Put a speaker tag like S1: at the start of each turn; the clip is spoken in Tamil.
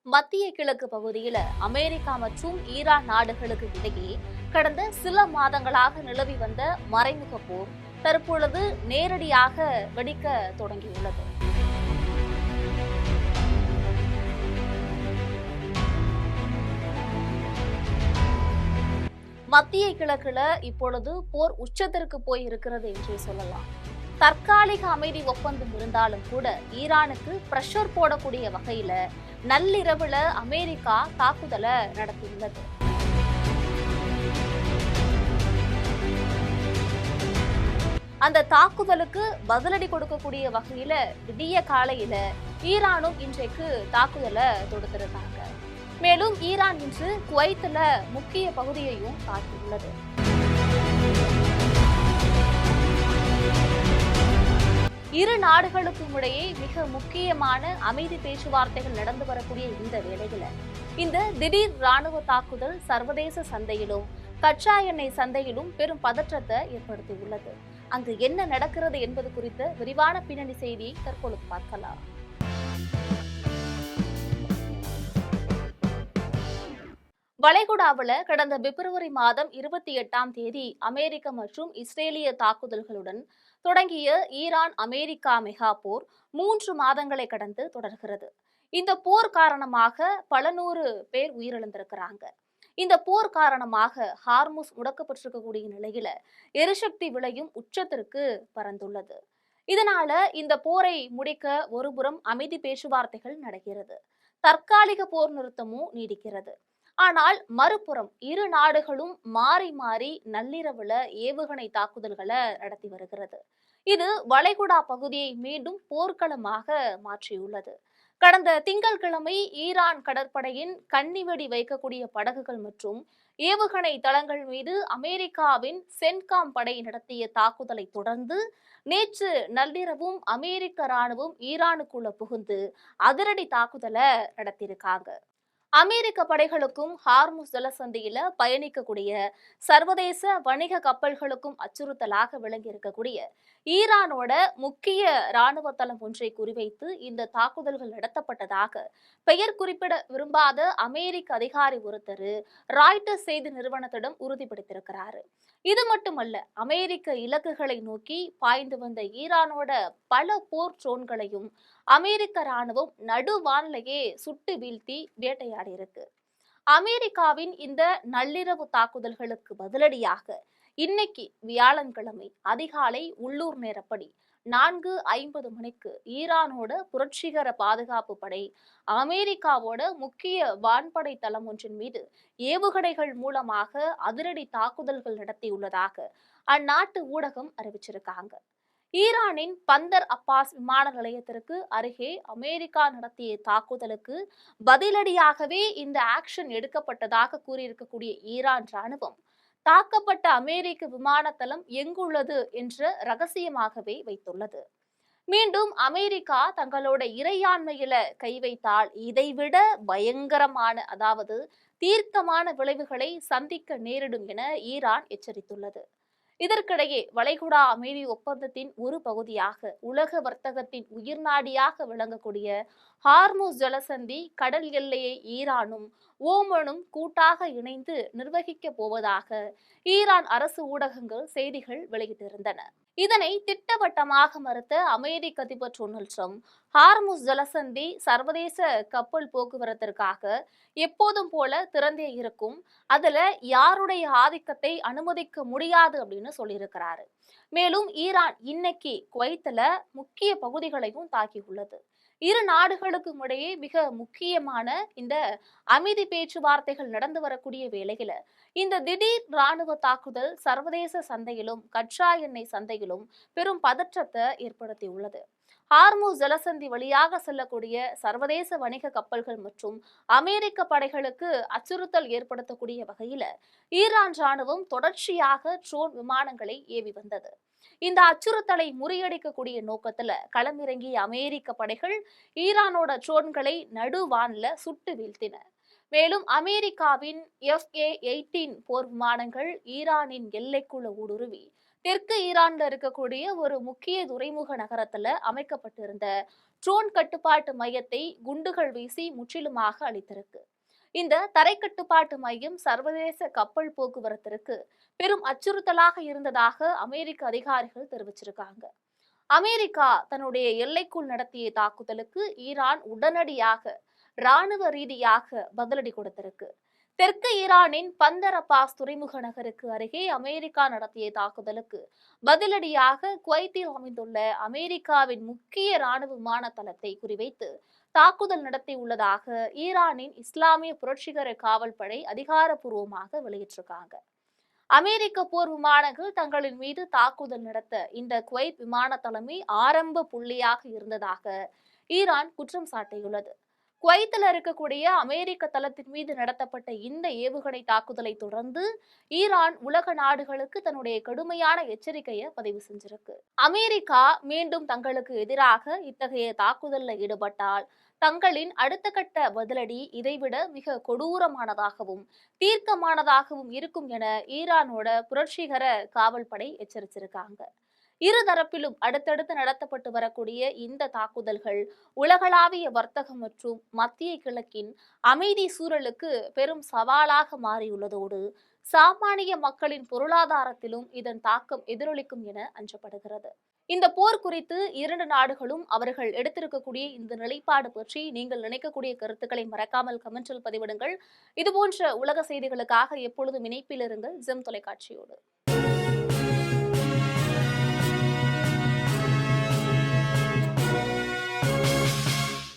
S1: மத்திய கிழக்கு பகுதியில அமெரிக்கா மற்றும் ஈரான் நாடுகளுக்கு இடையே கடந்த சில மாதங்களாக நிலவி வந்த மறைமுக போர் தற்பொழுது நேரடியாக வெடிக்க தொடங்கியுள்ளது. மத்திய கிழக்குல இப்பொழுது போர் உச்சத்திற்கு போய் இருக்கிறது என்றே சொல்லலாம். தற்காலிக அமைதி ஒப்பந்தம் இருந்தாலும் கூட ஈரானுக்கு பிரஷர் போடக்கூடிய வகையில நள்ளிரவுல அமெரிக்கா தாக்குதலை நடத்தியுள்ளது. அந்த தாக்குதலுக்கு பதிலடி கொடுக்கக்கூடிய வகையில விடிய காலையில ஈரானும் இன்றைக்கு தாக்குதலை தொடுத்திருக்காங்க. மேலும் ஈரான் இன்று குவைத்துல முக்கிய பகுதியையும் தாக்கியுள்ளது. இரு நாடுகளுக்கும் இடையே மிக முக்கியமான அமைதி பேச்சுவார்த்தைகள் நடந்து வரக்கூடிய இந்த வேளையில இந்த திடீர் ராணுவ தாக்குதல் சர்வதேச சந்தையிலும் கச்சா எண்ணெய் சந்தையிலும் பெரும் பதற்றத்தை ஏற்படுத்தியுள்ளது. அங்கு என்ன நடக்கிறது என்பது குறித்த விரிவான பின்னணி செய்தியை தற்பொழுது பார்க்கலாம். வளைகுடாவில் கடந்த பிப்ரவரி மாதம் 28ஆம் தேதி அமெரிக்க மற்றும் இஸ்ரேலிய தாக்குதல்களுடன் தொடங்கிய ஈரான் அமெரிக்கா மெகா போர் 3 மாதங்களை கடந்து தொடர்கிறது. இந்த போர் காரணமாக பல நூறு பேர் உயிரிழந்திருக்கிறாங்க. இந்த போர் காரணமாக ஹார்முஸ் முடக்கப்பட்டிருக்கக்கூடிய நிலையில எரிசக்தி விலையும் உச்சத்திற்கு பறந்துள்ளது. இதனால இந்த போரை முடிக்க ஒருபுறம் அமைதி பேச்சுவார்த்தைகள் நடக்கிறது, தற்காலிக போர் நிறுத்தமும் நீடிக்கிறது. ஆனால் மறுபுறம் இரு நாடுகளும் மாறி மாறி நள்ளிரவுல ஏவுகணை தாக்குதல்களை நடத்தி வருகிறது. இது வளைகுடா பகுதியை மீண்டும் போர்க்களமாக மாற்றியுள்ளது. கடந்த திங்கட்கிழமை ஈரான் கடற்படையின் கன்னிவெடி வைக்கக்கூடிய படகுகள் மற்றும் ஏவுகணை தளங்கள் மீது அமெரிக்காவின் சென்காம் படை நடத்திய தாக்குதலை தொடர்ந்து நேற்று நள்ளிரவும் அமெரிக்க ராணுவம் ஈரானுக்குள்ள புகுந்து அதிரடி தாக்குதலை நடத்தியிருக்காங்க. அமெரிக்க படைகளுக்கும் ஹார்முஸ் ஜலசந்தியில பயணிக்கக்கூடிய சர்வதேச வணிக கப்பல்களுக்கும் அச்சுறுத்தலாக விளங்கி இருக்கக்கூடிய ஈரானோட முக்கிய ராணுவ தளம் ஒன்றை குறிவைத்து இந்த தாக்குதல்கள் நடத்தப்பட்டதாக பெயர் குறிப்பிட விரும்பாத அமெரிக்க அதிகாரி ஒருத்தர் ராய்ட்டர்ஸ் செய்தி நிறுவனத்திடம் உறுதிப்படுத்தியிருக்கிறாரு. இது மட்டுமல்ல, அமெரிக்க இலக்குகளை நோக்கி பாய்ந்து வந்த ஈரானோட பல போர் ட்ரோன்களையும் அமெரிக்க ராணுவம் நடுவானிலேயே சுட்டு வீழ்த்தி வேட்டையாடி இருக்கு. அமெரிக்காவின் இந்த நள்ளிரவு தாக்குதல்களுக்கு பதிலடியாக இன்னைக்கு வியாழன்கிழமை அதிகாலை உள்ளூர் நேரப்படி 4:50 மணிக்கு ஈரானோட புரட்சிகர பாதுகாப்பு படை அமெரிக்காவோட முக்கிய வான்படை தளம் ஒன்றின் மீது ஏவுகணைகள் மூலமாக அதிரடி தாக்குதல்கள் நடத்தியுள்ளதாக அந்நாட்டு ஊடகம் அறிவிச்சிருக்காங்க. ஈரானின் பந்தர் அப்பாஸ் விமான நிலையத்திற்கு அருகே அமெரிக்கா நடத்திய தாக்குதலுக்கு பதிலடியாகவே இந்த ஆக்ஷன் எடுக்கப்பட்டதாக கூறியிருக்கக்கூடிய ஈரான் ராணுவம் தாக்கப்பட்ட அமெரிக்க விமானத்தளம் எங்குள்ளது என்ற ரகசியமாகவே வைத்துள்ளது. மீண்டும் அமெரிக்கா தங்களோட இறையாண்மையில கை வைத்தால் இதைவிட பயங்கரமான, அதாவது தீர்க்கமான விளைவுகளை சந்திக்க நேரிடும் என ஈரான் எச்சரித்துள்ளது. இதற்கிடையே வளைகுடா அமைதி ஒப்பந்தத்தின் ஒரு பகுதியாக உலக வர்த்தகத்தின் உயிர்நாடியாக விளங்கக்கூடிய ஹார்முஸ் ஜலசந்தி கடல் எல்லையை ஈரானும் ஓமனும் கூட்டாக இணைந்து நிர்வகிக்க போவதாக ஈரான் அரசு ஊடகங்கள் செய்திகள் வெளியிட்டிருந்தன. இதனை திட்டவட்டமாக மறுத்த அமெரிக்க அதிபர் டொனால்ட் ட்ரம்ப் ஹார்முஸ் ஜலசந்தி சர்வதேச கப்பல் போக்குவரத்திற்காக எப்போதும் போல திறந்தே இருக்கும், அதுல யாருடைய ஆதிக்கத்தை அனுமதிக்க முடியாது அப்படின்னு சொல்லியிருக்கிறாரு. மேலும் ஈரான் இன்னைக்கு குவைத்துல முக்கிய பகுதிகளையும் தாக்கியுள்ளது. இரு நாடுகளுக்கும் இடையே மிக முக்கியமான இந்த அமைதி பேச்சுவார்த்தைகள் நடந்து வரக்கூடிய வேளையில இந்த திடீர் ராணுவ தாக்குதல் சர்வதேச சந்தையிலும் கச்சா எண்ணெய் சந்தையிலும் பெரும் பதற்றத்தை ஏற்படுத்தியுள்ளது. ஹார்முஸ் ஜலசந்தி வழியாக செல்லக்கூடிய சர்வதேச வணிக கப்பல்கள் மற்றும் அமெரிக்க படைகளுக்கு அச்சுறுத்தல் ஏற்படுத்தக்கூடிய வகையில ஈரான் ராணுவம் தொடர்ச்சியாக ட்ரோன் விமானங்களை ஏவி வந்தது. இந்த அச்சுறுத்தலை முறியடிக்கக்கூடிய நோக்கத்துல களமிறங்கிய அமெரிக்க படைகள் ஈரானோட ட்ரோன்களை நடுவான்ல சுட்டு வீழ்த்தின. மேலும் அமெரிக்காவின் FA-18 போர் விமானங்கள் ஈரானின் எல்லைக்குள்ள ஊடுருவி தெற்கு ஈரான்ல இருக்கக்கூடிய ஒரு முக்கிய துறைமுக நகரத்துல அமைக்கப்பட்டிருந்த ட்ரோன் கட்டுப்பாட்டு மையத்தை குண்டுகள் வீசி முற்றிலுமாக அழித்திருக்கு. இந்த தரை கட்டுப்பாட்டு மையம் சர்வதேச கப்பல் போக்குவரத்திற்கு பெரும் அச்சுறுத்தலாக இருந்ததாக அமெரிக்க அதிகாரிகள் தெரிவிச்சிருக்காங்க. அமெரிக்கா தன்னுடைய எல்லைக்குள் நடத்திய தாக்குதலுக்கு ஈரான் உடனடியாக ராணுவ ரீதியாக பதிலடி கொடுத்திருக்கு. தெற்கு ஈரானின் பந்தர் அப்பாஸ் துறைமுக நகருக்கு அருகே அமெரிக்கா நடத்திய தாக்குதலுக்கு பதிலடியாக குவைத்தில் அமைந்துள்ள அமெரிக்காவின் முக்கிய ராணுவ விமான தளத்தை குறிவைத்து தாக்குதல் நடத்தியுள்ளதாக ஈரானின் இஸ்லாமிய புரட்சிகர காவல் படை அதிகாரப்பூர்வமாக வெளியிட்டிருக்காங்க. அமெரிக்க போர் விமானங்கள் தங்களின் மீது தாக்குதல் நடத்த இந்த குவைத் விமான தலைமை ஆரம்ப புள்ளியாக இருந்ததாக ஈரான் குற்றம் சாட்டியுள்ளது. குவைத்தில் இருக்கக்கூடிய அமெரிக்க தளத்தின் மீது நடத்தப்பட்ட இந்த ஏவுகணை தாக்குதலை தொடர்ந்து ஈரான் உலக நாடுகளுக்கு தன்னுடைய கடுமையான எச்சரிக்கையை பதிவு செஞ்சிருக்கு. அமெரிக்கா மீண்டும் தங்களுக்கு எதிராக இத்தகைய தாக்குதலில் ஈடுபட்டால் தங்களின் அடுத்த கட்ட பதிலடி இதைவிட மிக கொடூரமானதாகவும் தீர்க்கமானதாகவும் இருக்கும் என ஈரானோட புரட்சிகர காவல் படை எச்சரிச்சிருக்காங்க. இருதரப்பிலும் அடுத்தடுத்து நடத்தப்பட்டு வரக்கூடிய இந்த தாக்குதல்கள் உலகளாவிய வர்த்தகம் மற்றும் மத்திய கிழக்கின் அமைதி சூழலுக்கு பெரும் சவாலாக மாறியுள்ளதோடு சாமானிய மக்களின் பொருளாதாரத்திலும் இதன் தாக்கம் எதிரொலிக்கும் என அஞ்சப்படுகிறது. இந்த போர் குறித்து இரண்டு நாடுகளும் அவர்கள் எடுத்திருக்கக்கூடிய இந்த நிலைப்பாடு பற்றி நீங்கள் நினைக்கக்கூடிய கருத்துக்களை மறக்காமல் கமெண்டில் பதிவிடுங்கள். இதுபோன்ற உலக செய்திகளுக்காக எப்பொழுதும் இணைப்பில் இருங்கள் ஜெம் தொலைக்காட்சியோடு.